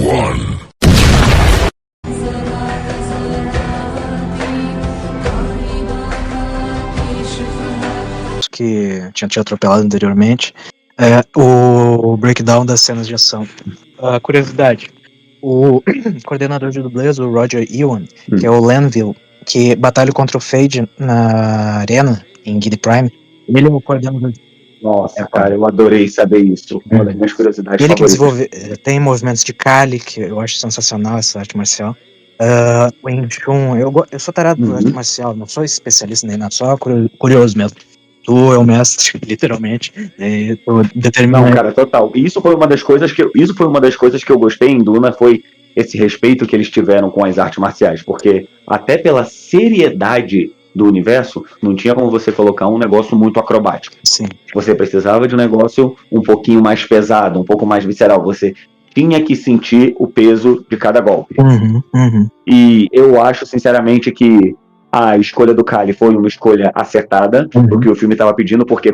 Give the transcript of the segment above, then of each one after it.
one. Que tinha atropelado anteriormente, o breakdown das cenas de ação. Curiosidade, o coordenador de dublês, o Roger Ewan, que é o Lanville, que batalha contra o Fade na arena, em Giddy Prime, ele é o coordenador. Nossa, cara, eu adorei saber isso. Uma das minhas curiosidades Ele que favoritas. tem movimentos de Kali, que eu acho sensacional essa arte marcial. O Wing Chun, eu sou tarado por arte marcial, não sou especialista nem nada, só curioso mesmo. Tu é o mestre, literalmente. Tu determina. Não, cara, total. Isso foi uma das coisas que eu gostei em Duna, foi esse respeito que eles tiveram com as artes marciais, porque até pela seriedade do universo, não tinha como você colocar um negócio muito acrobático. Sim. Você precisava de um negócio um pouquinho mais pesado, um pouco mais visceral. Você tinha que sentir o peso de cada golpe. E eu acho, sinceramente, que a escolha do Kali foi uma escolha acertada do que o filme estava pedindo, porque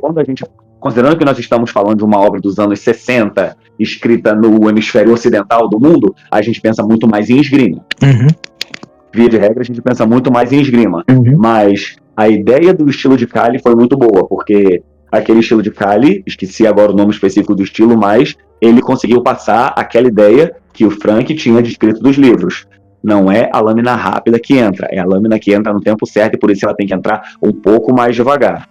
considerando que nós estamos falando de uma obra dos anos 60, escrita no hemisfério ocidental do mundo, a gente pensa muito mais em esgrima. Via de regra, a gente pensa muito mais em esgrima. Mas a ideia do estilo de Kali foi muito boa, porque aquele estilo de Kali, esqueci agora o nome específico do estilo, mas ele conseguiu passar aquela ideia que o Frank tinha descrito dos livros. Não é a lâmina rápida que entra, é a lâmina que entra no tempo certo e por isso ela tem que entrar um pouco mais devagar.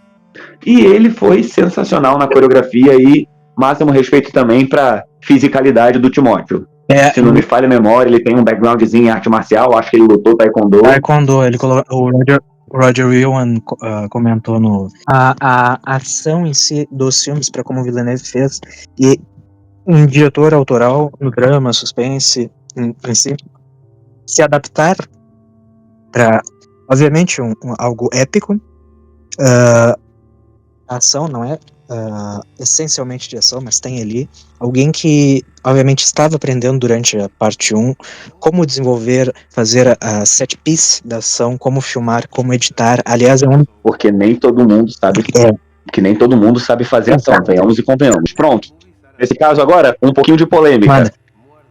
E ele foi sensacional na coreografia e máximo respeito também para fisicalidade do Timóteo. Se não me falha a memória, ele tem um backgroundzinho em arte marcial, acho que ele lutou taekwondo. Ele colocou, o Roger Ewan comentou a ação em si dos filmes para como o Villeneuve fez, e um diretor autoral no drama, suspense, em si, se adaptar para, obviamente, algo épico. A ação não é essencialmente de ação, mas tem ali alguém que, obviamente, estava aprendendo durante a parte 1 como desenvolver, fazer a set piece da ação, como filmar, como editar. Aliás, porque nem todo mundo sabe que nem todo mundo sabe fazer ação, venhamos e convenhamos. Pronto. Nesse caso agora, um pouquinho de polêmica. Manda.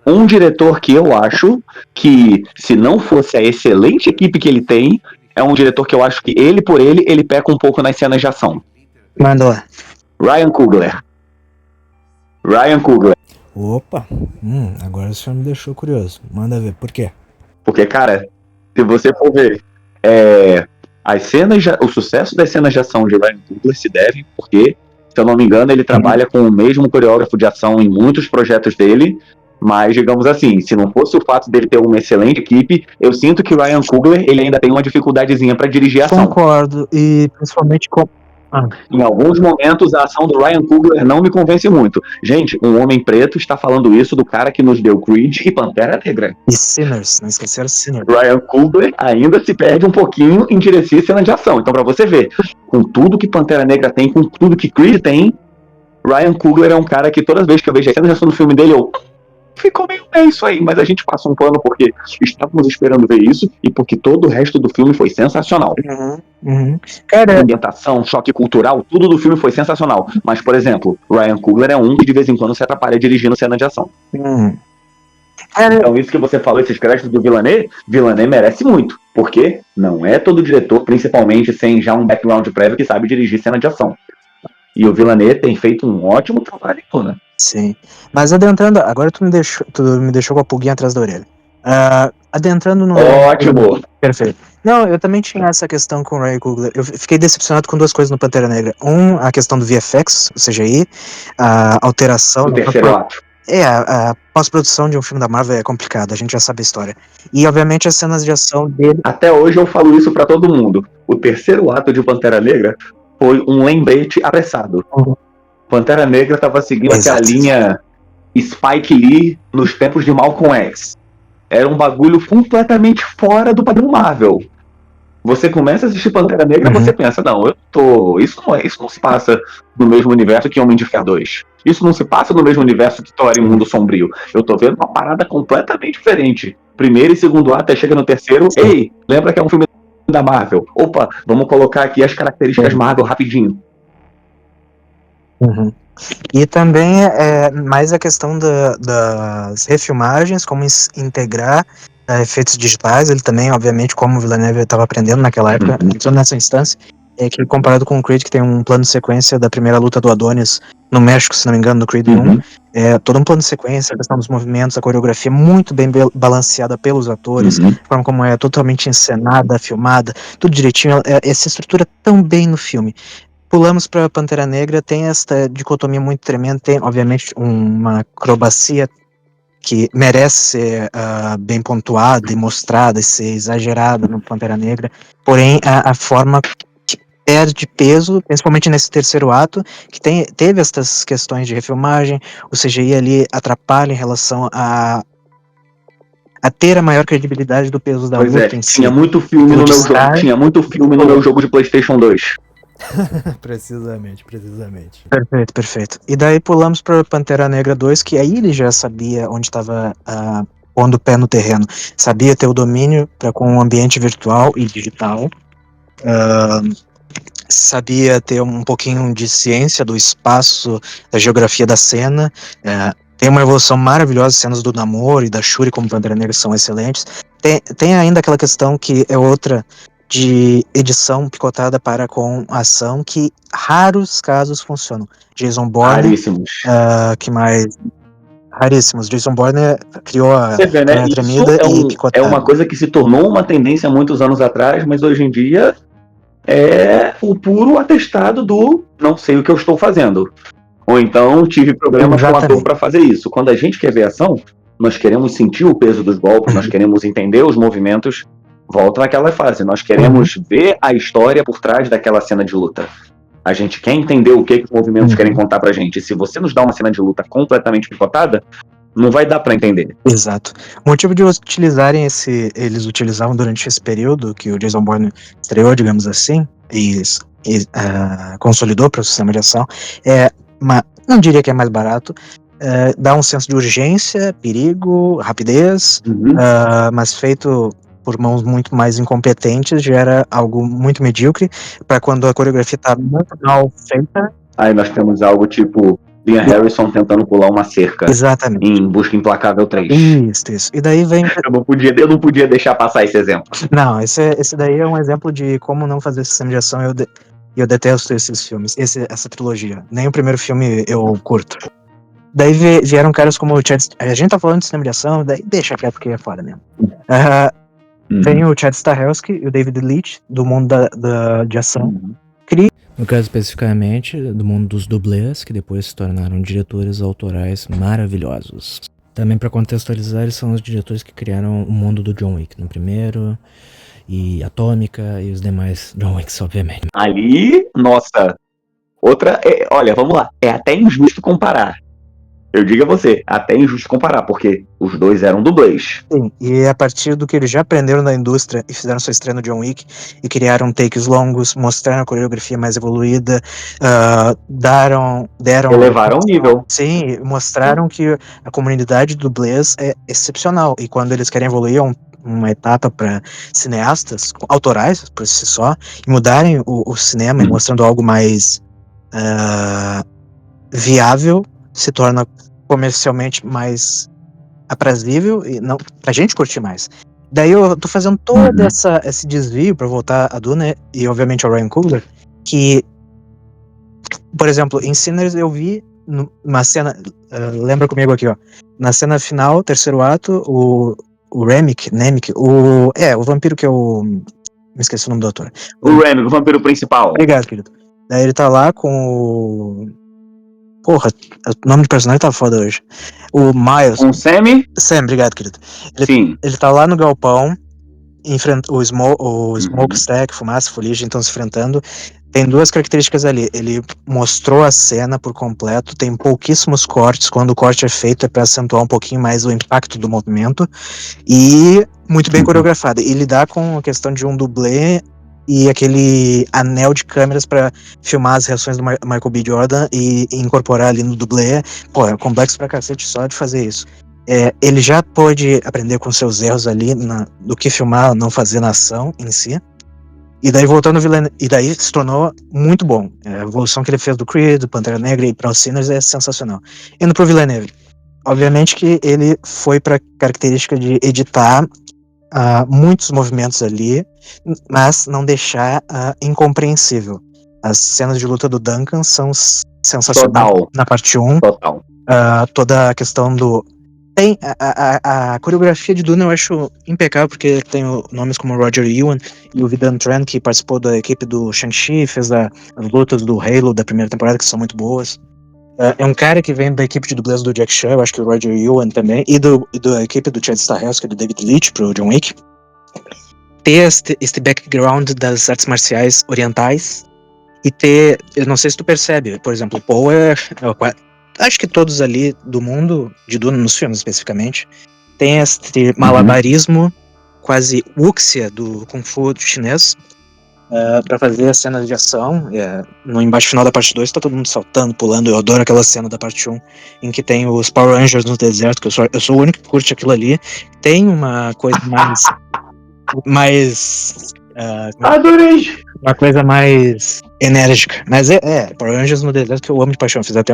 Um diretor que eu acho que, se não fosse a excelente equipe que ele tem, é um diretor que eu acho que ele peca um pouco nas cenas de ação. Manda lá. Ryan Coogler. Opa, agora o senhor me deixou curioso. Manda ver, por quê? Porque, cara, se você for ver, o sucesso das cenas de ação de Ryan Coogler se deve porque, se eu não me engano, ele trabalha com o mesmo coreógrafo de ação em muitos projetos dele, mas, digamos assim, se não fosse o fato dele ter uma excelente equipe, eu sinto que o Ryan Coogler, ele ainda tem uma dificuldadezinha pra dirigir a ação. Concordo, e principalmente com... Em alguns momentos, a ação do Ryan Coogler não me convence muito. Gente, um homem preto está falando isso do cara que nos deu Creed e Pantera Negra. E Sinners, não esqueceram Sinners. Ryan Coogler ainda se perde um pouquinho em direção a cena de ação. Então, pra você ver, com tudo que Pantera Negra tem, com tudo que Creed tem, Ryan Coogler é um cara que toda vez que eu vejo a cena de ação do filme dele, ficou meio bem isso aí, mas a gente passa um pano porque estávamos esperando ver isso e porque todo o resto do filme foi sensacional. Cara, ambientação, choque cultural, tudo do filme foi sensacional. Mas, por exemplo, Ryan Coogler é um que de vez em quando se atrapalha dirigindo cena de ação. Então isso que você falou, esses créditos do Villeneuve merece muito, porque não é todo diretor, principalmente sem já um background prévio, que sabe dirigir cena de ação. E o Villeneuve tem feito um ótimo trabalho, né? Sim, mas adentrando, agora tu me deixou com a pulguinha atrás da orelha. Adentrando no... Ótimo! Perfeito. Não, eu também tinha essa questão com o Ryan Coogler. Eu fiquei decepcionado com duas coisas no Pantera Negra. A questão do VFX, ou seja, a alteração... O terceiro ato. A pós-produção de um filme da Marvel é complicada, a gente já sabe a história. E, obviamente, as cenas de ação dele... Até hoje eu falo isso pra todo mundo. O terceiro ato de Pantera Negra foi um lembrete apressado. Pantera Negra estava seguindo aquela linha Spike Lee nos tempos de Malcolm X. Era um bagulho completamente fora do padrão Marvel. Você começa a assistir Pantera Negra e você pensa, isso não se passa no mesmo universo que Homem de Ferro 2. Isso não se passa no mesmo universo que Thor e Mundo Sombrio. Eu tô vendo uma parada completamente diferente. Primeiro e segundo ato, até chega no terceiro, ei, lembra que é um filme da Marvel? Opa, vamos colocar aqui as características Marvel rapidinho. Uhum. E também mais a questão das refilmagens, como integrar efeitos digitais. Ele também, obviamente, como o Villeneuve estava aprendendo naquela época, entrou nessa instância, que comparado com o Creed, que tem um plano de sequência da primeira luta do Adonis no México, se não me engano, no Creed 1, todo um plano de sequência, a questão dos movimentos, a coreografia muito bem balanceada pelos atores, a forma como é totalmente encenada, filmada, tudo direitinho, essa estrutura tão bem no filme. Pulamos para Pantera Negra, tem esta dicotomia muito tremenda, tem obviamente uma acrobacia que merece ser bem pontuada e mostrada e ser exagerada no Pantera Negra, porém a forma que perde peso, principalmente nesse terceiro ato, que teve essas questões de refilmagem, o CGI ali atrapalha em relação a ter a maior credibilidade do peso da luta em si. Tinha muito filme no meu jogo, tinha muito filme no meu jogo de PlayStation 2. Precisamente. Perfeito. E daí pulamos para Pantera Negra 2, que aí ele já sabia onde estava pondo o pé no terreno. Sabia ter o domínio com o ambiente virtual e digital. Sabia ter um pouquinho de ciência do espaço, da geografia da cena. Tem uma evolução maravilhosa, cenas do Namor e da Shuri como Pantera Negra são excelentes. Tem ainda aquela questão que é outra de edição picotada para com ação, que raros casos funcionam. Jason Bourne, raríssimos. Que mais? Raríssimos. Jason Bourne criou a né? tremida e picotada. É uma coisa que se tornou uma tendência há muitos anos atrás, mas hoje em dia é o puro atestado do não sei o que eu estou fazendo. Ou então tive problemas com o ator para fazer isso. Quando a gente quer ver ação, nós queremos sentir o peso dos golpes, nós queremos entender os movimentos. Volta naquela fase, nós queremos ver a história por trás daquela cena de luta. A gente quer entender o que os movimentos querem contar pra gente. E se você nos dá uma cena de luta completamente picotada, não vai dar pra entender. Exato. O motivo de utilizarem eles utilizavam durante esse período que o Jason Bourne estreou, digamos assim, e consolidou para o sistema de ação, não diria que é mais barato, dá um senso de urgência, perigo, rapidez, mas feito por mãos muito mais incompetentes, gera algo muito medíocre, para quando a coreografia está muito mal feita. Aí nós temos algo tipo Liam Harrison tentando pular uma cerca. Exatamente. Em Busca Implacável 3. Isso. E daí vem... Eu não podia deixar passar esse exemplo. Não, esse daí é um exemplo de como não fazer sistema de ação. Eu detesto esses filmes, essa trilogia. Nem o primeiro filme eu curto. Daí vieram caras como o Chad... A gente tá falando de cinema de ação, daí deixa quieto porque é foda mesmo. Vem o Chad Stahelski e o David Leitch, do mundo de ação. No caso especificamente, do mundo dos dublês, que depois se tornaram diretores autorais maravilhosos. Também para contextualizar, eles são os diretores que criaram o mundo do John Wick no primeiro, e Atômica e os demais John Wicks, obviamente. Ali, nossa, olha, vamos lá, é até injusto comparar. Eu digo a você, até injusto comparar, porque os dois eram dublês. Sim, e a partir do que eles já aprenderam na indústria e fizeram sua estreia no John Wick, e criaram takes longos, mostraram a coreografia mais evoluída, deram... Elevaram o nível. Sim, mostraram que a comunidade do dublês é excepcional, e quando eles querem evoluir uma etapa para cineastas autorais, por si só, e mudarem o cinema e mostrando algo mais viável, se torna comercialmente mais aprazível e não pra gente curtir mais. Daí eu tô fazendo todo esse desvio pra voltar a Duna e obviamente ao Ryan Coogler, que, por exemplo, em Sinners eu vi uma cena, lembra comigo aqui, ó, na cena final, terceiro ato, o Nemik, o vampiro que eu me esqueci o nome do ator. O Remy, o vampiro principal. Obrigado, querido. Daí ele tá lá com o... Porra, o nome do personagem tá foda hoje. O Miles. Com o Sammy? Sam, obrigado, querido. Sim. Ele tá lá no galpão, enfrenta o Smokestack, fumaça, fuligem, estão se enfrentando. Tem duas características ali. Ele mostrou a cena por completo, tem pouquíssimos cortes. Quando o corte é feito é para acentuar um pouquinho mais o impacto do movimento. E muito bem coreografado. E lidar com a questão de um dublê e aquele anel de câmeras para filmar as reações do Michael B. Jordan e incorporar ali no dublê. Pô, é complexo pra cacete só de fazer isso. Ele já pôde aprender com seus erros ali do que filmar, não fazer na ação em si. E daí voltando ao Villeneuve, e daí se tornou muito bom. A evolução que ele fez do Creed, do Pantera Negra e para os Sinners é sensacional. Indo pro Villeneuve, obviamente que ele foi para característica de editar muitos movimentos ali, mas não deixar incompreensível. As cenas de luta do Duncan são sensacionais. Total. Na parte 1. Total. Toda a questão do... Tem a coreografia de Duna eu acho impecável, porque tem nomes como Roger Ewan e o Vidan Tran, que participou da equipe do Shang-Chi, fez as lutas do Halo da primeira temporada, que são muito boas. É um cara que vem da equipe de dublês do Jack Chan, eu acho que o Roger Ewan também, e da equipe do Chad Stahelski, do David Leitch, pro John Wick. Ter este background das artes marciais orientais e ter, eu não sei se tu percebe, por exemplo, o Paul acho que todos ali do mundo, de Duna, nos filmes especificamente, tem este malabarismo quase wuxia do Kung Fu chinês pra fazer as cenas de ação. No embaixo final da parte 2 tá todo mundo saltando, pulando. Eu adoro aquela cena da parte 1 em que tem os Power Rangers no deserto, que eu sou o único que curte aquilo ali. Tem uma coisa mais adorei! Uma coisa mais enérgica. Mas Power Rangers no deserto que eu amo de paixão. Fiz até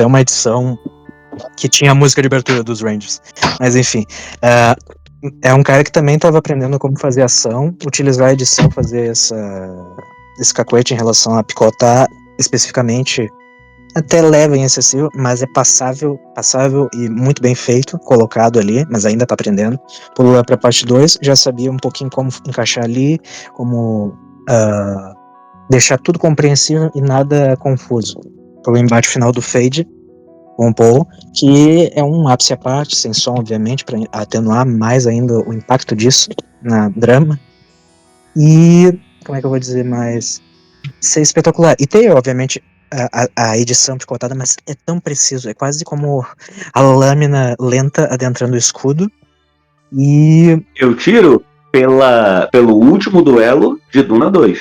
uma edição que tinha a música de abertura dos Rangers. Mas enfim, é um cara que também estava aprendendo como fazer ação, utilizar a edição, fazer esse cacuete em relação a picotar especificamente, até leve em excessivo, mas é passável e muito bem feito, colocado ali, mas ainda tá aprendendo. Pulou pra parte 2, já sabia um pouquinho como encaixar ali, como deixar tudo compreensível e nada confuso. Pro embate final do Fade com o Paul, que é um ápice à parte, sem som, obviamente, para atenuar mais ainda o impacto disso na drama. E, como é que eu vou dizer mais? Ser espetacular. E tem, obviamente, a edição picotada, mas é tão preciso, é quase como a lâmina lenta adentrando o escudo. E... Eu tiro pelo último duelo de Duna 2.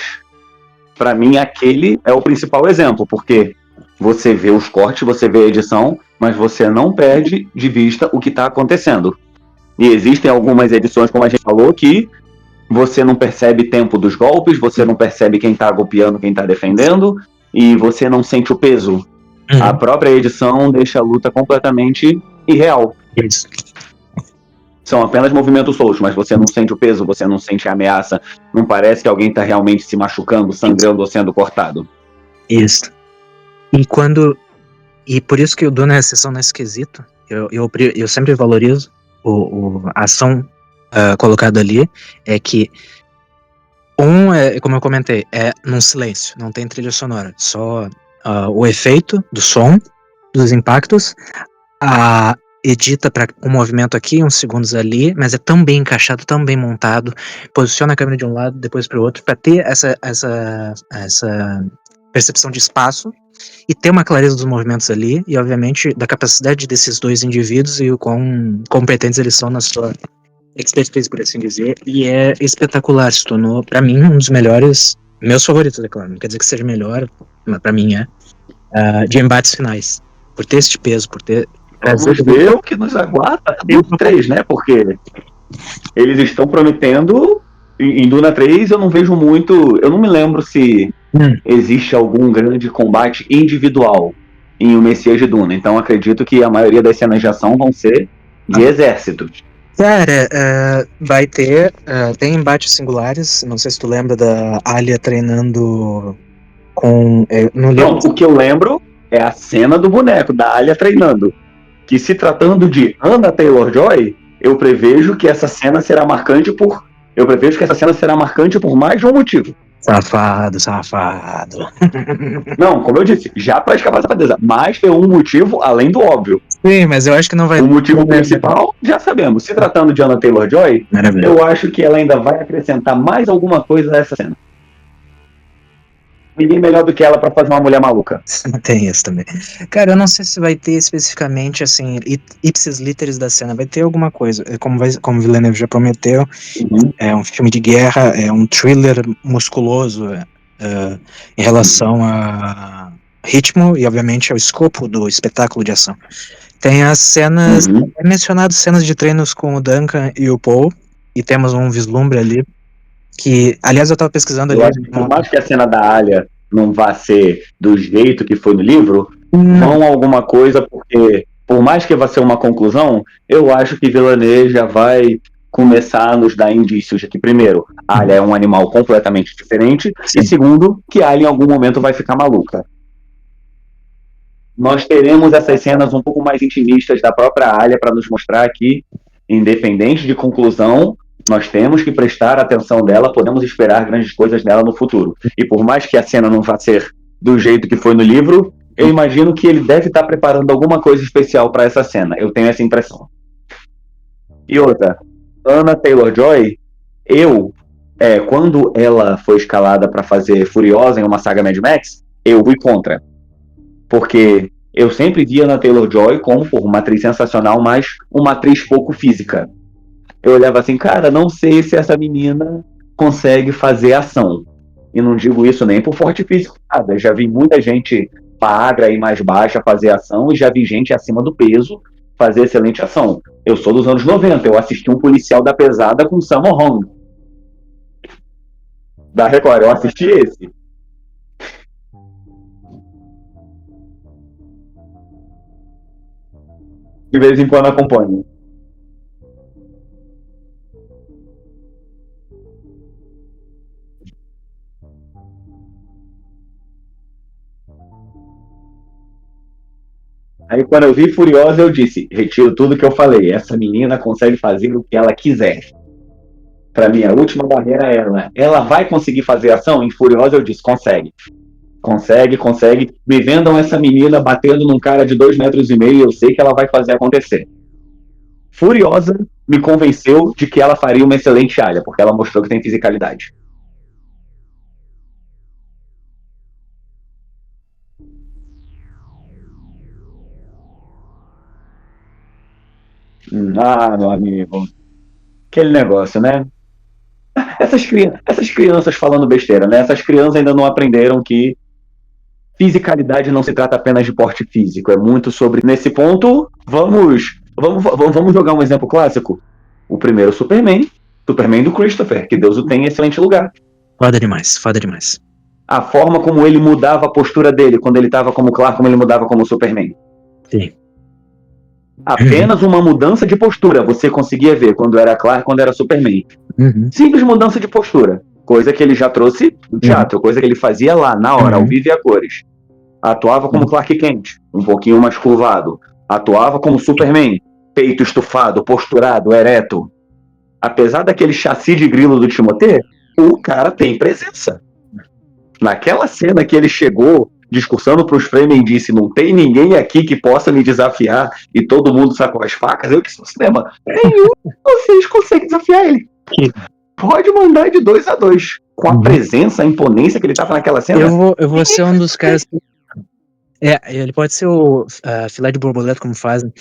Pra mim, aquele é o principal exemplo, porque você vê os cortes, você vê a edição, mas você não perde de vista o que está acontecendo. E existem algumas edições, como a gente falou, que você não percebe tempo dos golpes, você não percebe quem está golpeando, quem está defendendo, e você não sente o peso. A própria edição deixa a luta completamente irreal. Isso. São apenas movimentos soltos, mas você não sente o peso, você não sente a ameaça, não parece que alguém está realmente se machucando, sangrando ou sendo cortado. Isso. E por isso que o Duna é exceção nesse quesito. Eu sempre valorizo a ação colocada ali. É que como eu comentei, é num silêncio, não tem trilha sonora, só o efeito do som, dos impactos, edita para um movimento aqui, uns segundos ali, mas é tão bem encaixado, tão bem montado, posiciona a câmera de um lado, depois para o outro, para ter essa percepção de espaço e ter uma clareza dos movimentos ali, e obviamente da capacidade desses dois indivíduos e o quão competentes eles são na sua expertise, por assim dizer, e é espetacular, se tornou, pra mim, um dos melhores, meus favoritos, é claro, não quer dizer que seja melhor, mas pra mim de embates finais, por ter este peso, por ter... Vamos ver o que nos aguarda do 3, né, porque eles estão prometendo, em Duna 3 eu não vejo muito, eu não me lembro se existe algum grande combate individual em O Messias de Duna, então acredito que a maioria das cenas de ação vão ser de exércitos. Cara, vai ter, tem embates singulares, não sei se tu lembra da Alia treinando com... Não, o que eu lembro é a cena do boneco, da Alia treinando, que se tratando de Anya Taylor-Joy, eu prevejo que essa cena será marcante por mais de um motivo. Safado. Não, como eu disse, já pra escapar da safadeza, mas tem um motivo além do óbvio. Sim, mas eu acho que não vai... O motivo principal, já sabemos. Se tratando de Anya Taylor-Joy, eu acho que ela ainda vai acrescentar mais alguma coisa a essa cena. Ninguém melhor do que ela pra fazer uma mulher maluca. Tem isso também. Cara, eu não sei se vai ter especificamente, assim, ipsis literis da cena. Vai ter alguma coisa. Como Villeneuve já prometeu, é um filme de guerra, é um thriller musculoso em relação a ritmo e, obviamente, ao escopo do espetáculo de ação. Tem as cenas, é mencionado cenas de treinos com o Duncan e o Paul, e temos um vislumbre ali Que, aliás, eu tava pesquisando ali. Eu acho que por mais que a cena da Alia não vá ser do jeito que foi no livro, vão alguma coisa, porque por mais que vá ser uma conclusão, eu acho que Villeneuve já vai começar a nos dar indícios de que, primeiro, a Alia é um animal completamente diferente, Sim. e segundo, que a Alia em algum momento vai ficar maluca. Nós teremos essas cenas um pouco mais intimistas da própria Alia para nos mostrar que, independente de conclusão, nós temos que prestar atenção dela, podemos esperar grandes coisas dela no futuro. E por mais que a cena não vá ser do jeito que foi no livro, eu imagino que ele deve estar preparando alguma coisa especial para essa cena. Eu tenho essa impressão. E outra, Anya Taylor-Joy, quando ela foi escalada para fazer Furiosa em uma saga Mad Max, eu fui contra. Porque eu sempre via Anya Taylor-Joy como uma atriz sensacional, mas uma atriz pouco física. Eu olhava assim, cara, não sei se essa menina consegue fazer ação. E não digo isso nem por forte físico, nada. Já vi muita gente magra e mais baixa fazer ação, e já vi gente acima do peso fazer excelente ação. Eu sou dos anos 90, eu assisti um Policial da Pesada com Sammo Hung. Da Record, eu assisti esse. De vez em quando acompanho. Aí quando eu vi Furiosa, eu disse, retiro tudo que eu falei, essa menina consegue fazer o que ela quiser. Para mim, a última barreira é ela. Ela vai conseguir fazer ação? Em Furiosa eu disse, consegue. Consegue. Me vendam essa menina batendo num cara de 2,5 metros, eu sei que ela vai fazer acontecer. Furiosa me convenceu de que ela faria uma excelente Alia, porque ela mostrou que tem fisicalidade. Meu amigo. Aquele negócio, né? Essas crianças falando besteira, né? Essas crianças ainda não aprenderam que fisicalidade não se trata apenas de porte físico, é muito sobre... Nesse ponto, vamos jogar um exemplo clássico. O primeiro Superman do Christopher, que Deus o tenha em excelente lugar. Foda demais. A forma como ele mudava a postura dele quando ele estava como Clark, como ele mudava como Superman. Sim. Apenas uma mudança de postura você conseguia ver quando era Clark, quando era Superman. Simples mudança de postura. Coisa que ele já trouxe no teatro, coisa que ele fazia lá, na hora, ao vivo e a cores. Atuava como Clark Kent, um pouquinho mais curvado. Atuava como Superman, peito estufado, posturado, ereto. Apesar daquele chassi de grilo do Timothée, o cara tem presença. Naquela cena que ele chegou discursando para os Fremen e disse, não tem ninguém aqui que possa me desafiar, e todo mundo sacou as facas, eu disse no cinema, nenhum de vocês consegue desafiar ele. Pode mandar de 2 a 2. Com a presença, a imponência que ele tava naquela cena. Eu vou ser um dos caras que... ele pode ser o filé de borboleta, como falam.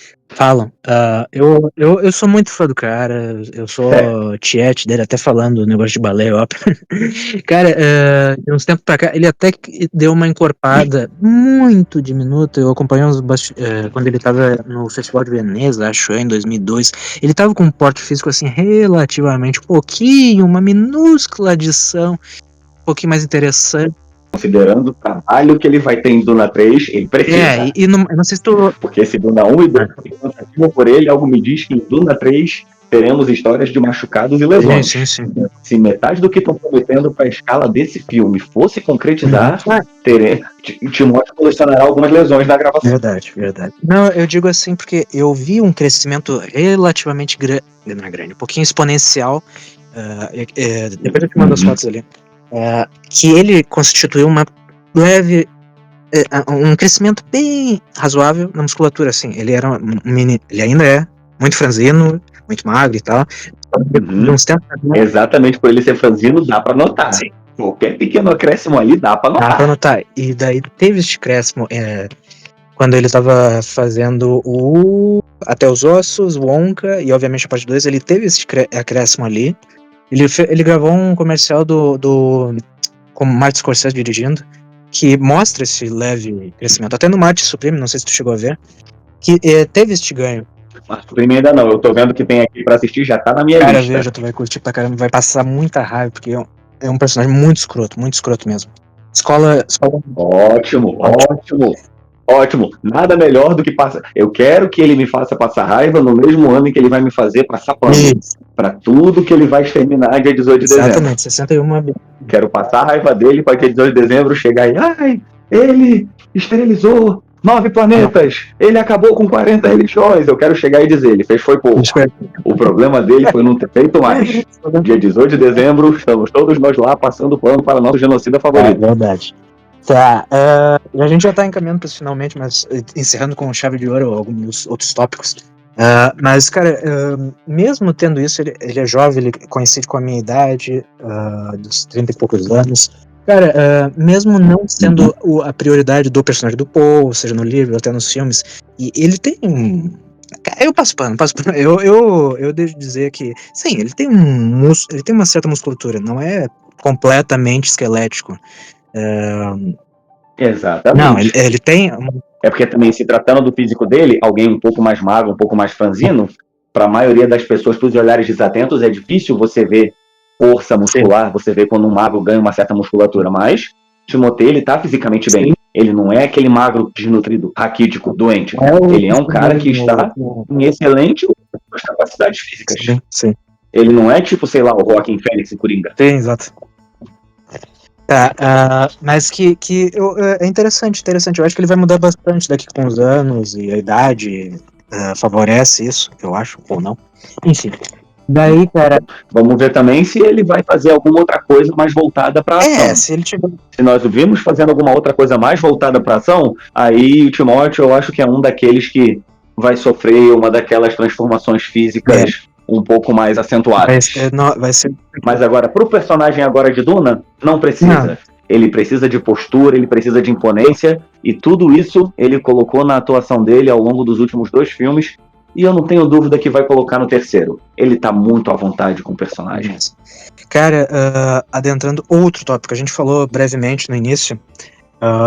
Eu sou muito fã do cara, eu sou tiete dele, até falando do negócio de balé, ópera. Cara, de uns tempos pra cá, ele até deu uma encorpada muito diminuta. Eu acompanhei quando ele tava no Festival de Veneza, acho, em 2002. Ele tava com um porte físico, assim, relativamente uma minúscula adição, um pouquinho mais interessante. Considerando o trabalho que ele vai ter em Duna 3, ele precisa. Eu não sei se tu... Porque se Duna 1 e 2 foi por ele, algo me diz que em Duna 3 teremos histórias de machucados e lesões. Sim. Se metade do que estão prometendo para a escala desse filme fosse concretizar, Timóteo colecionará algumas lesões na gravação. Verdade. Não, eu digo assim porque eu vi um crescimento relativamente grande, um pouquinho exponencial. Depois eu te mando as fotos ali. Que ele constituiu uma leve, um crescimento bem razoável na musculatura, assim. Ele era ele ainda é muito franzino, muito magro e tal. Uns tempos... Exatamente, por ele ser franzino, dá pra notar. Sim. Qualquer pequeno acréscimo ali dá pra notar. Dá pra notar. E daí teve este acréscimo quando ele tava fazendo o Até os Ossos, o Wonka, e obviamente a parte 2, ele teve esse acréscimo ali. Ele gravou um comercial com Martin Scorsese dirigindo, que mostra esse leve crescimento. Até no Martin Supreme, não sei se tu chegou a ver, que teve este ganho. Mas Prime ainda não, eu tô vendo que tem aqui pra assistir, já tá na minha lista. Cara, veja, tu vai curtir pra caramba, vai passar muita raiva, porque é um personagem muito escroto mesmo. Escola... Ótimo. Nada melhor do que passar. Eu quero que ele me faça passar raiva no mesmo ano em que ele vai me fazer passar pano. Pra tudo que ele vai exterminar dia 18 de dezembro. Exatamente, 61. Quero passar a raiva dele para dia 18 de dezembro chegar e... Ai, ele esterilizou 9 planetas. Ele acabou com 40 religiões. Eu quero chegar e dizer, ele fez foi pouco. O problema dele foi não ter feito mais. Dia 18 de dezembro, estamos todos nós lá passando pano para nosso genocida favorito. É verdade. Tá, a gente já tá encaminhando para finalmente, mas encerrando com chave de ouro alguns outros tópicos. Mas, cara, mesmo tendo isso, ele é jovem, ele coincide com a minha idade, dos 30 e poucos anos. Cara, mesmo não sendo a prioridade do personagem do Paul, seja no livro ou até nos filmes, e ele tem um... Eu passo pano. Eu devo dizer que, sim, ele tem ele tem uma certa musculatura, não é completamente esquelético. Exatamente. Não, ele tem... É porque também, se tratando do físico dele, alguém um pouco mais magro, um pouco mais franzino, para a maioria das pessoas, para os olhares desatentos, é difícil você ver força muscular, você vê quando um magro ganha uma certa musculatura, mas Timothée, ele tá fisicamente bem. Ele não é aquele magro desnutrido, raquítico, doente. Ele é um cara que está em excelente capacidades físicas. Sim. Ele não é tipo, sei lá, o Joaquin Phoenix em Coringa. Sim, exato. Mas é interessante. Eu acho que ele vai mudar bastante daqui com os anos e a idade favorece isso, eu acho, ou não. Enfim. Daí, cara... Vamos ver também se ele vai fazer alguma outra coisa mais voltada pra ação. Se ele tiver... Se nós o vimos fazendo alguma outra coisa mais voltada pra ação, aí o Timóteo eu acho que é um daqueles que vai sofrer uma daquelas transformações físicas um pouco mais acentuadas. Vai ser... Mas agora, pro personagem agora de Duna, não precisa. Não. Ele precisa de postura, ele precisa de imponência, e tudo isso ele colocou na atuação dele ao longo dos últimos 2 filmes, e eu não tenho dúvida que vai colocar no terceiro. Ele tá muito à vontade com o personagem. Cara, adentrando outro tópico, a gente falou brevemente no início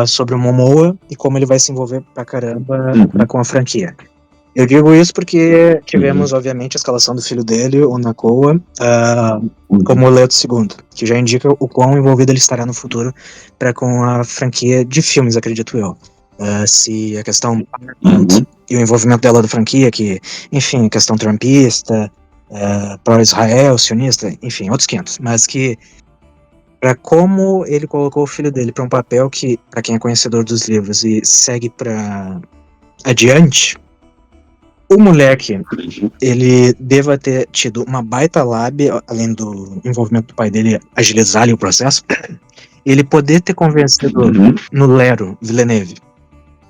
sobre o Momoa e como ele vai se envolver pra caramba com a franquia. Eu digo isso porque tivemos, obviamente, a escalação do filho dele, o Nakoa, como Leto II, que já indica o quão envolvido ele estará no futuro com a franquia de filmes, acredito eu. Se a questão e o envolvimento dela da franquia, que, enfim, a questão trumpista, pró-Israel, sionista, enfim, outros 500, mas que para como ele colocou o filho dele para um papel que, para quem é conhecedor dos livros e segue para adiante, o moleque, ele deva ter tido uma baita lábia, além do envolvimento do pai dele agilizar ali o processo, ele poder ter convencido no Lero Villeneuve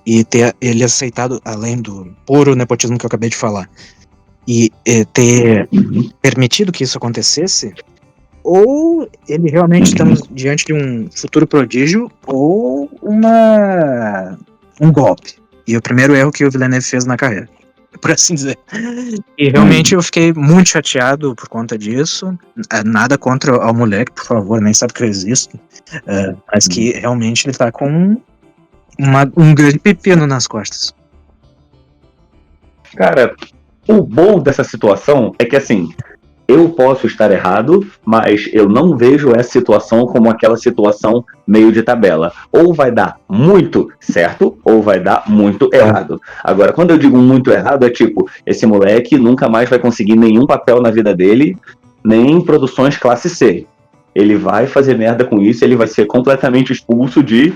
e ter ele aceitado, além do puro nepotismo que eu acabei de falar, e ter permitido que isso acontecesse, ou ele realmente estamos diante de um futuro prodígio, ou um golpe. E o primeiro erro que o Villeneuve fez na carreira, por assim dizer. E realmente eu fiquei muito chateado por conta disso. Nada contra o moleque, por favor, nem sabe que eu existo. Mas que realmente ele tá com um grande pepino nas costas. Cara, o bom dessa situação é que, assim, eu posso estar errado, mas eu não vejo essa situação como aquela situação meio de tabela. Ou vai dar muito certo, ou vai dar muito errado. Agora, quando eu digo muito errado, é tipo, esse moleque nunca mais vai conseguir nenhum papel na vida dele, nem em produções classe C. Ele vai fazer merda com isso, ele vai ser completamente expulso de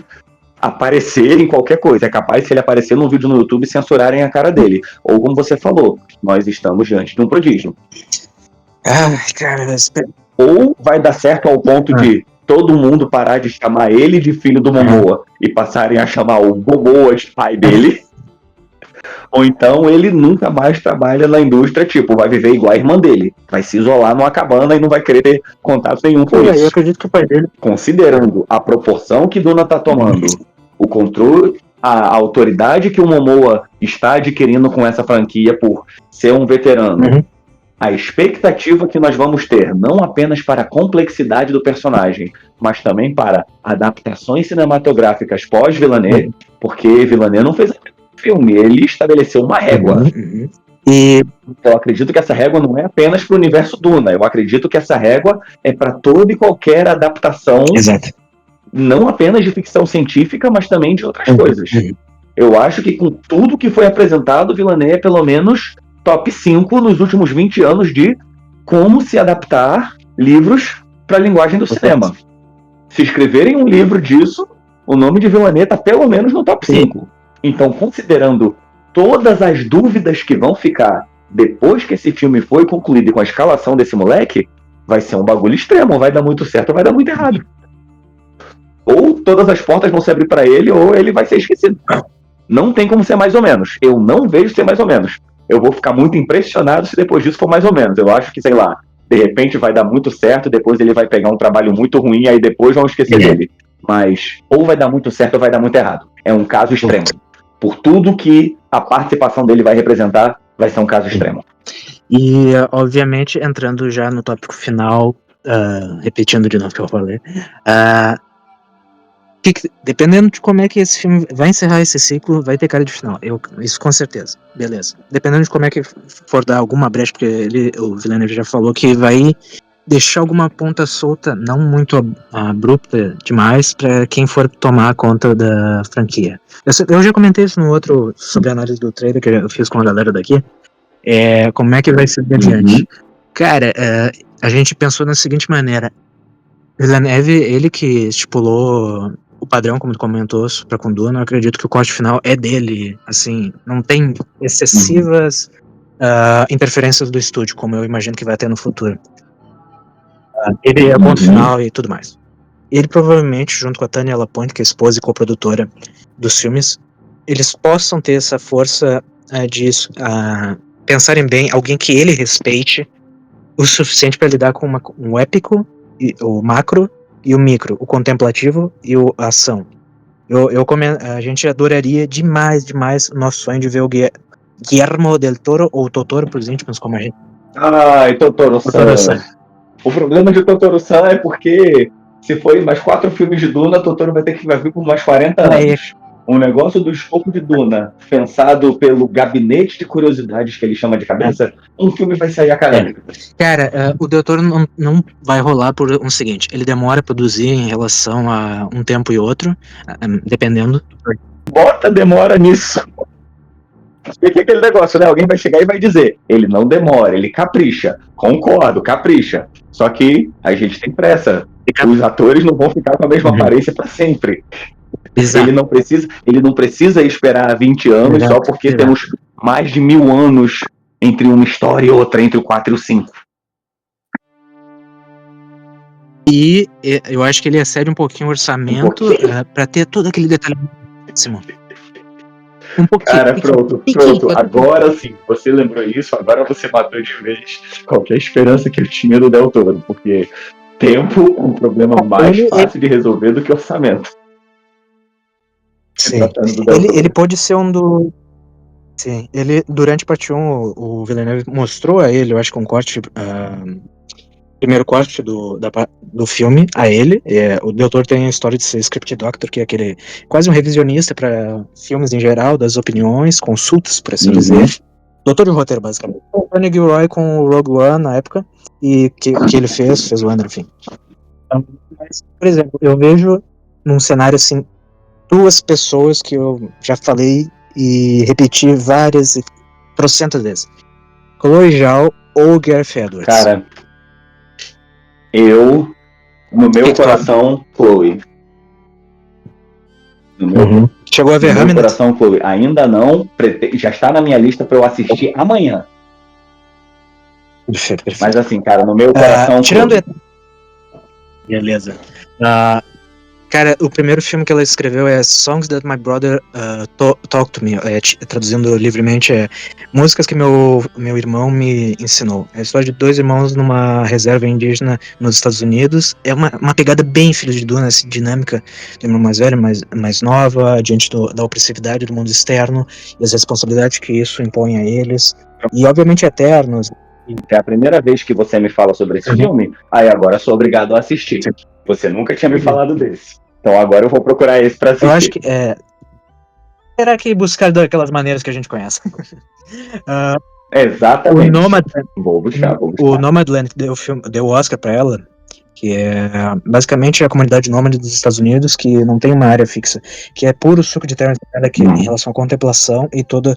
aparecer em qualquer coisa. É capaz, se ele aparecer num vídeo no YouTube, censurarem a cara dele. Ou, como você falou, nós estamos diante de um prodígio. Cara, ou vai dar certo ao ponto de todo mundo parar de chamar ele de filho do Momoa e passarem a chamar o Momoa de pai dele, ou então ele nunca mais trabalha na indústria, tipo, vai viver igual a irmã dele, vai se isolar numa cabana e não vai querer ter contato nenhum com isso. Eu acredito que o pai dele, considerando a proporção que Duna tá tomando, o controle, a autoridade que o Momoa está adquirindo com essa franquia por ser um veterano, a expectativa que nós vamos ter, não apenas para a complexidade do personagem, mas também para adaptações cinematográficas pós-Villeneuve, porque Villeneuve não fez filme, ele estabeleceu uma régua. E eu acredito que essa régua não é apenas para o universo Duna. Eu acredito que essa régua é para toda e qualquer adaptação, exato. não apenas de ficção científica, mas também de outras coisas. Eu acho que com tudo que foi apresentado, Villeneuve é pelo menos top 5 nos últimos 20 anos de como se adaptar livros para a linguagem do cinema. Se escreverem um livro disso, o nome de Villeneuve está pelo menos no top 5. Então, considerando todas as dúvidas que vão ficar depois que esse filme foi concluído e com a escalação desse moleque, vai ser um bagulho extremo, vai dar muito certo ou vai dar muito errado. Ou todas as portas vão se abrir para ele, ou ele vai ser esquecido. Não tem como ser mais ou menos. Eu não vejo ser mais ou menos. Eu vou ficar muito impressionado se depois disso for mais ou menos. Eu acho que, sei lá, de repente vai dar muito certo, depois ele vai pegar um trabalho muito ruim, aí depois vão esquecer dele. Mas ou vai dar muito certo ou vai dar muito errado. É um caso extremo. Por tudo que a participação dele vai representar, vai ser um caso extremo. E, obviamente, entrando já no tópico final, repetindo de novo o que eu falei, dependendo de como é que esse filme vai encerrar esse ciclo, vai ter cara de final. Isso com certeza. Beleza. Dependendo de como é que for dar alguma brecha, porque o Villeneuve já falou que vai deixar alguma ponta solta, não muito abrupta demais, para quem for tomar conta da franquia. Eu já comentei isso no outro, sobre a análise do trailer que eu fiz com a galera daqui. Como é que vai ser adiante? Cara, a gente pensou da seguinte maneira. Villeneuve, ele que estipulou o padrão, como tu comentou, para com Duna, eu acredito que o corte final é dele, assim, não tem excessivas interferências do estúdio, como eu imagino que vai ter no futuro. Ele é ponto final e tudo mais. Ele provavelmente, junto com a Tânia Lapointe, que é a esposa e coprodutora dos filmes, eles possam ter essa força de pensarem bem, alguém que ele respeite o suficiente para lidar com um épico, o macro e o micro, o contemplativo e a ação. A gente adoraria demais o nosso sonho de ver o Guillermo del Toro, ou Totoro para os íntimos, como a gente... Ai, Totoro-san. O problema de Totoro-san é porque se for mais 4 filmes de Duna, Totoro vai ter que vir por mais 40 anos. Um negócio do escopo de Duna, pensado pelo gabinete de curiosidades que ele chama de cabeça, um filme vai sair a caramba. Cara, o Del Toro não vai rolar por um seguinte, ele demora a produzir em relação a um tempo e outro, dependendo. Bota demora nisso. Porque aquele negócio, né? Alguém vai chegar e vai dizer, ele não demora, ele capricha. Concordo, capricha. Só que a gente tem pressa. Os atores não vão ficar com a mesma aparência para sempre. Exato. Ele não precisa esperar 20 anos só porque temos mais de 1000 anos entre uma história e outra, entre o 4 e o 5. E eu acho que ele excede um pouquinho o orçamento para ter todo aquele detalhe. Cara, pronto. Agora sim, você lembrou isso, agora você matou de vez qualquer esperança que eu tinha do Del Toro, porque tempo é um problema mais fácil de resolver do que orçamento. Sim. Ele pode ser um do... Sim, durante parte 1, o Villeneuve mostrou a ele, eu acho que um corte... primeiro corte do filme a ele. O Del Toro tem a história de ser script doctor, que é aquele quase um revisionista para filmes em geral, das opiniões, consultas, por assim dizer. Doutor de roteiro, basicamente. O Tony Gilroy com o Rogue One na época, e que ele fez o Andrew, enfim. Mas, por exemplo, eu vejo num cenário assim, 2 pessoas que eu já falei e repeti várias e trocentas vezes. Chloe Zhao ou Gareth Edwards. Cara, no meu coração, Chloe. Chegou a ver no meu coração, Chloe. Ainda não, já está na minha lista para eu assistir amanhã. Perfeito. Mas assim, cara, no meu coração, tirando beleza. Cara, o primeiro filme que ela escreveu é Songs That My Brother Talk To Me. Traduzindo livremente, músicas que meu irmão me ensinou. É a história de 2 irmãos numa reserva indígena nos Estados Unidos. É uma pegada bem Filho de Duna, essa dinâmica do irmão mais velho, mais nova, diante da opressividade do mundo externo e as responsabilidades que isso impõe a eles. E obviamente eternos. É a primeira vez que você me fala sobre esse filme, aí agora eu sou obrigado a assistir. Sim. Você nunca tinha me falado desse. Então agora eu vou procurar esse pra assistir. Eu acho que será que buscar daquelas maneiras que a gente conhece? Exatamente. O Nomadland deu Oscar pra ela, que é basicamente a comunidade nômade dos Estados Unidos, que não tem uma área fixa, que é puro suco de terra que em relação à contemplação e toda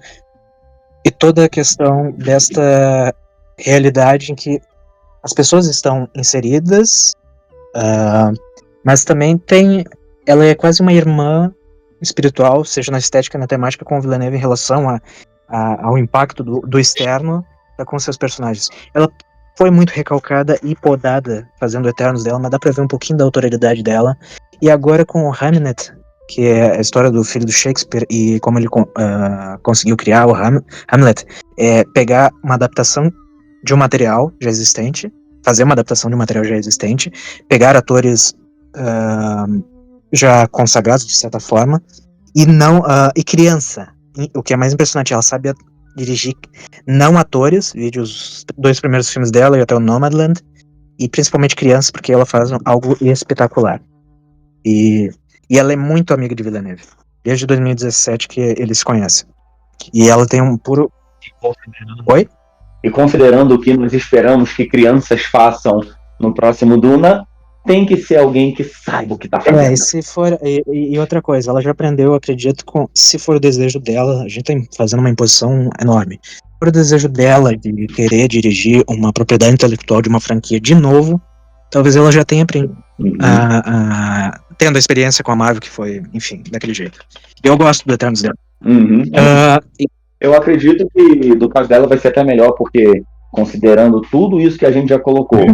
a questão desta realidade em que as pessoas estão inseridas, mas também ela é quase uma irmã espiritual, seja na estética e na temática, com o Villeneuve em relação ao impacto do externo com seus personagens. Ela foi muito recalcada e podada fazendo Eternos dela, mas dá pra ver um pouquinho da autoralidade dela. E agora com o Hamnet, que é a história do filho do Shakespeare e como ele conseguiu criar o Hamlet, pegar uma adaptação de um material já existente, fazer uma adaptação de um material já existente, pegar atores já consagrados de certa forma, e criança. O que é mais impressionante, ela sabe dirigir não atores, os 2 primeiros filmes dela e até o Nomadland, e principalmente crianças, porque ela faz algo espetacular. E ela é muito amiga de Villeneuve, desde 2017 que eles se conhecem. E ela tem um puro... Oi? E considerando o que nós esperamos que crianças façam no próximo Duna, tem que ser alguém que saiba o que tá fazendo. E se for, e outra coisa, ela já aprendeu, acredito, se for o desejo dela, a gente tá fazendo uma imposição enorme. Se for o desejo dela de querer dirigir uma propriedade intelectual de uma franquia de novo, talvez ela já tenha aprendido, tendo a experiência com a Marvel, que foi, enfim, daquele jeito. Eu gosto do Eternos dela. Eu acredito que do caso dela vai ser até melhor, porque considerando tudo isso que a gente já colocou,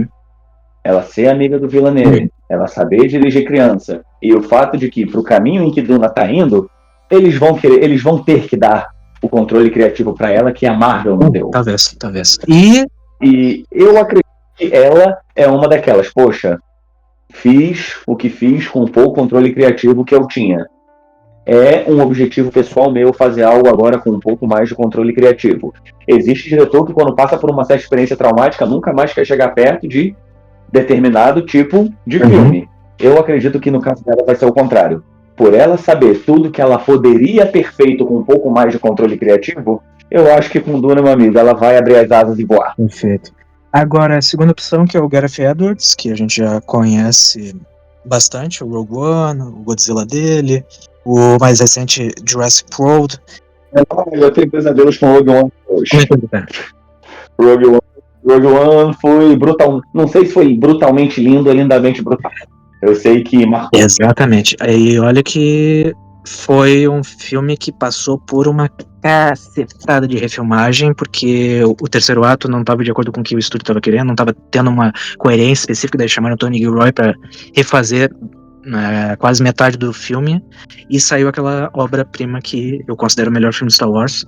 ela ser amiga do Villeneuve, ela saber dirigir criança, e o fato de que pro caminho em que Duna tá indo, eles vão ter que dar o controle criativo para ela que a Marvel não deu. Talvez. E eu acredito que ela é uma daquelas, poxa, fiz o que fiz com o pouco controle criativo que eu tinha. É um objetivo pessoal meu fazer algo agora com um pouco mais de controle criativo. Existe diretor que quando passa por uma certa experiência traumática nunca mais quer chegar perto de determinado tipo de filme. Eu acredito que no caso dela vai ser o contrário. Por ela saber tudo que ela poderia ter feito com um pouco mais de controle criativo, eu acho que com Duna, meu amigo, ela vai abrir as asas e voar. Perfeito. Agora, a segunda opção, que é o Gareth Edwards, que a gente já conhece bastante, o Rogue One, o Godzilla dele, o mais recente Jurassic World. Eu tenho pesadelos com o Rogue One hoje. Rogue One foi brutal. Não sei se foi brutalmente lindo ou lindamente brutal. Eu sei que marcou. Exatamente. Aí olha que foi um filme que passou por uma cacetada de refilmagem, porque o terceiro ato não estava de acordo com o que o estúdio estava querendo, não estava tendo uma coerência específica, daí chamaram o Tony Gilroy para refazer quase metade do filme, e saiu aquela obra-prima que eu considero o melhor filme de Star Wars.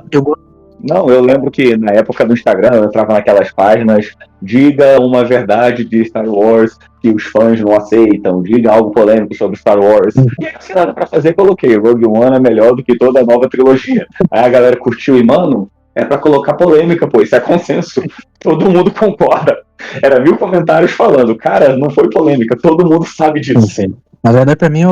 Eu lembro que na época do Instagram eu entrava naquelas páginas, diga uma verdade de Star Wars que os fãs não aceitam, diga algo polêmico sobre Star Wars. E aí, sem nada pra fazer, coloquei Rogue One é melhor do que toda a nova trilogia. Aí a galera curtiu e, mano, é pra colocar polêmica, pô, isso é consenso. Todo mundo concorda. Era 1000 comentários falando, cara, não foi polêmica, todo mundo sabe disso. Na verdade, pra mim,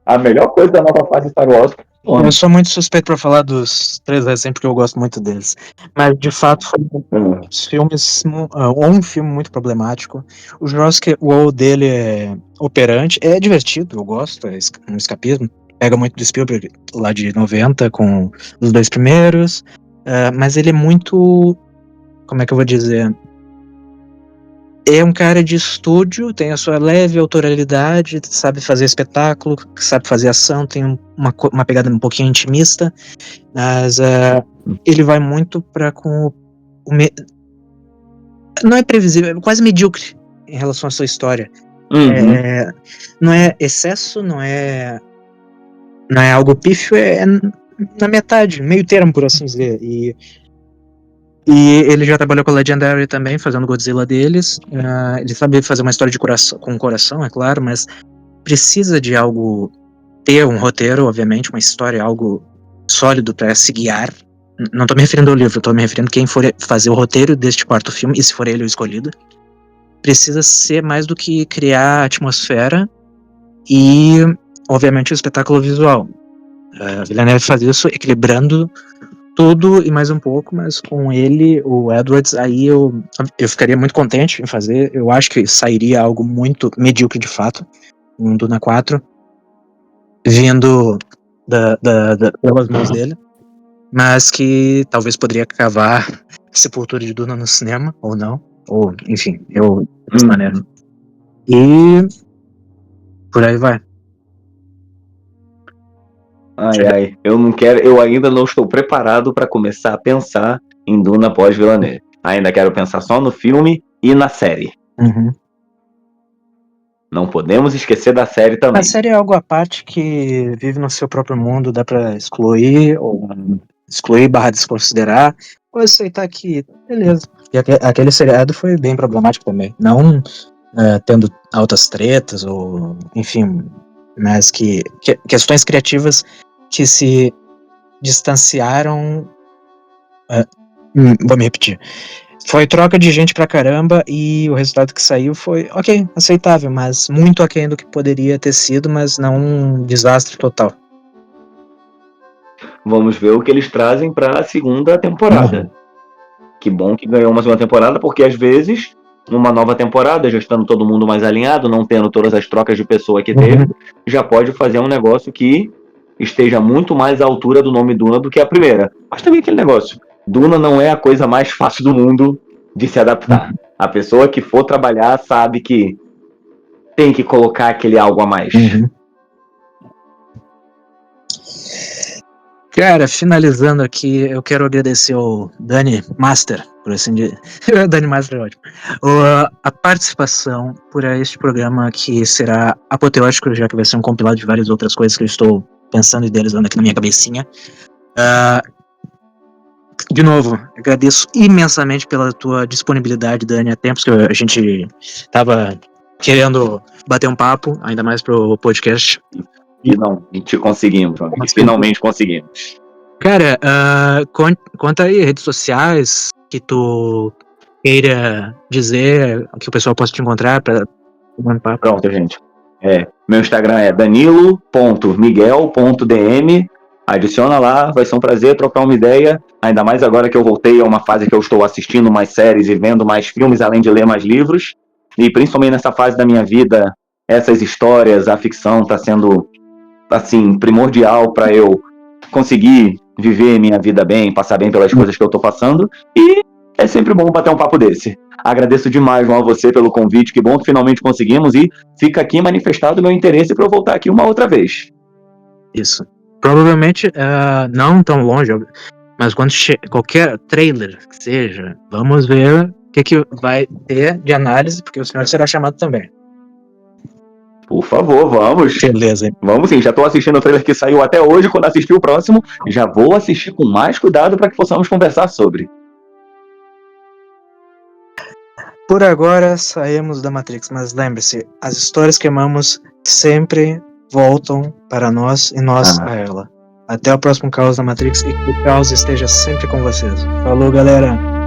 a melhor coisa da nova fase de Star Wars. Eu sou muito suspeito pra falar dos 3 recentes, porque eu gosto muito deles. Mas, de fato, foi um filme muito problemático. O Jurassic World dele é operante, é divertido, eu gosto, é um escapismo. Pega muito do Spielberg, lá de 90, com os 2 primeiros. Mas ele é muito... Como é que eu vou dizer? É um cara de estúdio, tem a sua leve autoralidade, sabe fazer espetáculo, sabe fazer ação, tem uma pegada um pouquinho intimista, mas ele vai muito com não é previsível, é quase medíocre em relação à sua história. Não é excesso, não é algo pífio, é na metade, meio termo, por assim dizer. E ele já trabalhou com a Legendary também, fazendo Godzilla deles. Ele sabe fazer uma história com coração, é claro, mas precisa de algo, ter um roteiro, obviamente, uma história, algo sólido para se guiar. Não tô me referindo ao livro, tô me referindo a quem for fazer o roteiro deste 4º filme, e se for ele o escolhido. Precisa ser mais do que criar a atmosfera e, obviamente, o espetáculo visual. Villeneuve faz isso equilibrando tudo e mais um pouco, mas com ele, o Edwards, aí eu ficaria muito contente em fazer. Eu acho que sairia algo muito medíocre de fato, um Duna 4, vindo pelas mãos dele, mas que talvez poderia cavar a sepultura de Duna no cinema, ou não, ou enfim, dessa maneira. E por aí vai. Ai, eu ainda não estou preparado para começar a pensar em Duna pós-Villeneuve. Ainda quero pensar só no filme e na série. Uhum. Não podemos esquecer da série também. A série é algo à parte que vive no seu próprio mundo, dá pra excluir, ou desconsiderar, ou aceitar que, beleza. E aquele seriado foi bem problemático também. Não tendo altas tretas, ou enfim, mas que questões criativas que se distanciaram. Vou me repetir. Foi troca de gente pra caramba e o resultado que saiu foi, ok, aceitável, mas muito aquém do que poderia ter sido, mas não um desastre total. Vamos ver o que eles trazem pra segunda temporada. Que bom que ganhou uma segunda temporada, porque às vezes, numa nova temporada, já estando todo mundo mais alinhado, não tendo todas as trocas de pessoa que teve, já pode fazer um negócio que esteja muito mais à altura do nome Duna do que a primeira. Mas também aquele negócio, Duna não é a coisa mais fácil do mundo de se adaptar. A pessoa que for trabalhar sabe que tem que colocar aquele algo a mais. Cara, finalizando aqui, eu quero agradecer ao Dani Master, por assim dizer. Dani Master é ótimo. A participação por este programa que será apoteótico, já que vai ser um compilado de várias outras coisas que eu estou pensando e idealizando aqui na minha cabecinha. De novo, agradeço imensamente pela tua disponibilidade, Dani. Há tempos que a gente estava querendo bater um papo, ainda mais pro podcast. Finalmente conseguimos, amigo. Finalmente conseguimos. Cara, conta aí redes sociais que tu queira dizer, que o pessoal possa te encontrar para tomar um papo. Pronto, gente. Meu Instagram é danilo.miguel.dm. Adiciona lá, vai ser um prazer trocar uma ideia. Ainda mais agora que eu voltei a uma fase que eu estou assistindo mais séries e vendo mais filmes, além de ler mais livros. E principalmente nessa fase da minha vida, essas histórias, a ficção está sendo assim, primordial para eu conseguir viver minha vida bem, passar bem pelas coisas que eu estou passando. E é sempre bom bater um papo desse. Agradeço demais, João, a você pelo convite. Que bom que finalmente conseguimos. E fica aqui manifestado o meu interesse para eu voltar aqui uma outra vez. Isso. Provavelmente não tão longe, mas quando qualquer trailer que seja, vamos ver o que vai ter de análise, porque o senhor será chamado também. Por favor, vamos. Beleza, hein? Vamos sim, já estou assistindo o trailer que saiu até hoje. Quando assistir o próximo, já vou assistir com mais cuidado para que possamos conversar sobre. Por agora, saímos da Matrix, mas lembre-se, as histórias que amamos sempre voltam para nós e nós a ela. Até o próximo Caos da Matrix e que o caos esteja sempre com vocês. Falou, galera!